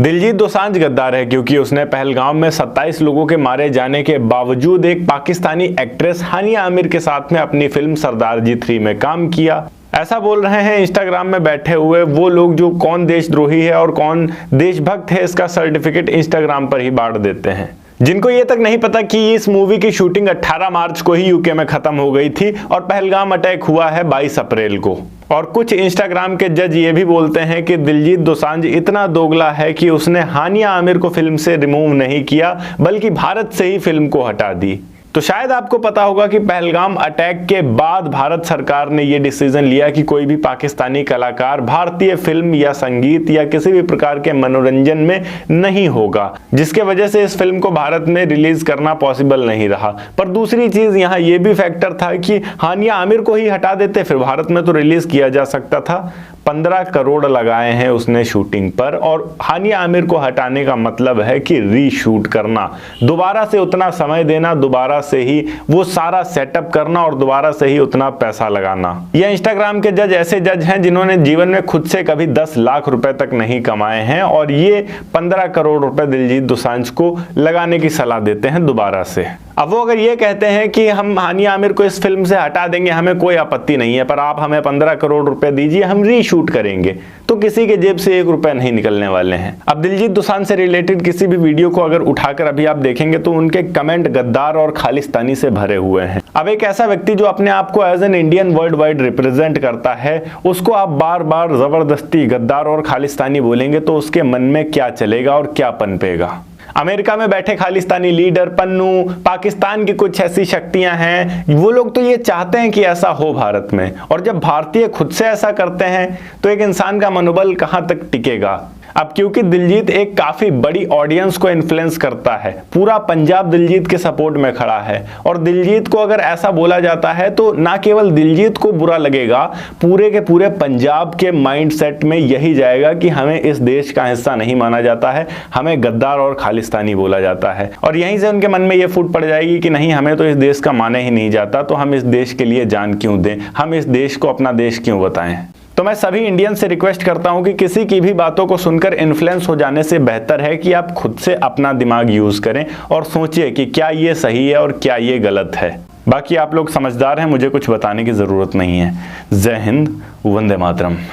दिलजीत दोसांझ गद्दार है क्योंकि उसने पहलगाम में 27 लोगों के मारे जाने के बावजूद एक पाकिस्तानी एक्ट्रेस हानिया आमिर के साथ में अपनी फिल्म सरदारजी 3 में काम किया। ऐसा बोल रहे हैं इंस्टाग्राम में बैठे हुए वो लोग जो कौन देशद्रोही है और कौन देशभक्त है इसका सर्टिफिकेट इंस्टाग्राम पर ही बांट देते हैं, जिनको ये तक नहीं पता कि इस मूवी की शूटिंग 18 मार्च को ही यूके में खत्म हो गई थी और पहलगाम अटैक हुआ है 22 अप्रैल को। और कुछ इंस्टाग्राम के जज ये भी बोलते हैं कि दिलजीत दोसांझ इतना दोगला है कि उसने हानिया आमिर को फिल्म से रिमूव नहीं किया बल्कि भारत से ही फिल्म को हटा दी। तो शायद आपको पता होगा कि पहलगाम अटैक के बाद भारत सरकार ने यह डिसीजन लिया कि कोई भी पाकिस्तानी कलाकार भारतीय फिल्म या संगीत या किसी भी प्रकार के मनोरंजन में नहीं होगा, जिसके वजह से इस फिल्म को भारत में रिलीज करना पॉसिबल नहीं रहा। पर दूसरी चीज यहाँ यह भी फैक्टर था कि हानिया आमिर को ही हटा देते फिर भारत में तो रिलीज किया जा सकता था। 15 करोड़ लगाए हैं उसने शूटिंग पर और हानिया आमिर को हटाने का मतलब है कि रीशूट करना, दोबारा से उतना समय देना, दोबारा से ही वो सारा सेटअप करना और दोबारा से ही उतना पैसा लगाना। ये इंस्टाग्राम के जज ऐसे जज हैं जिन्होंने जीवन में खुद से कभी 10 लाख रुपए तक नहीं कमाए हैं और ये 15 करोड़ रुपए दिलजीत दोसांझ को लगाने की सलाह देते हैं दोबारा से। अब वो अगर ये कहते हैं कि हम हानिया आमिर को इस फिल्म से हटा देंगे, हमें कोई आपत्ति नहीं है, पर आप हमें 15 करोड़ रुपए दीजिए, हम रीशूट करेंगे, तो किसी के जेब से 1 रुपया नहीं निकलने वाले हैं। अब दिलजीत दोसांझ से रिलेटेड किसी भी वीडियो को अगर उठाकर अभी आप देखेंगे तो उनके कमेंट गद्दार और खालिस्तानी से भरे हुए हैं। अब एक ऐसा व्यक्ति जो अपने आप को as an Indian worldwide represent करता है, उसको आप बार बार जबरदस्ती गद्दार और खालिस्तानी बोलेंगे तो उसके मन में क्या चलेगा और क्या पनपेगा। अमेरिका में बैठे खालिस्तानी लीडर, पन्नू, पाकिस्तान की कुछ ऐसी शक्तियां हैं, वो लोग तो ये चाहते हैं कि ऐसा हो भारत में, और जब भारतीय खुद से ऐसा करते हैं तो एक इंसान का मनोबल कहां तक टिकेगा। अब क्योंकि दिलजीत एक काफी बड़ी ऑडियंस को इन्फ्लुएंस करता है, पूरा पंजाब दिलजीत के सपोर्ट में खड़ा है, और दिलजीत को अगर ऐसा बोला जाता है तो ना केवल दिलजीत को बुरा लगेगा, पूरे के पूरे पंजाब के माइंडसेट में यही जाएगा कि हमें इस देश का हिस्सा नहीं माना जाता है, हमें गद्दार और खालिस्तानी बोला जाता है। और यहीं से उनके मन में ये फूट पड़ जाएगी कि नहीं, हमें तो इस देश का माने ही नहीं जाता, तो हम इस देश के लिए जान क्यों दें, हम इस देश को अपना देश क्यों बताएं। तो मैं सभी इंडियन से रिक्वेस्ट करता हूं कि किसी की भी बातों को सुनकर इन्फ्लुएंस हो जाने से बेहतर है कि आप खुद से अपना दिमाग यूज करें और सोचिए कि क्या ये सही है और क्या ये गलत है। बाकी आप लोग समझदार हैं, मुझे कुछ बताने की जरूरत नहीं है। जय हिंद, वंदे मातरम।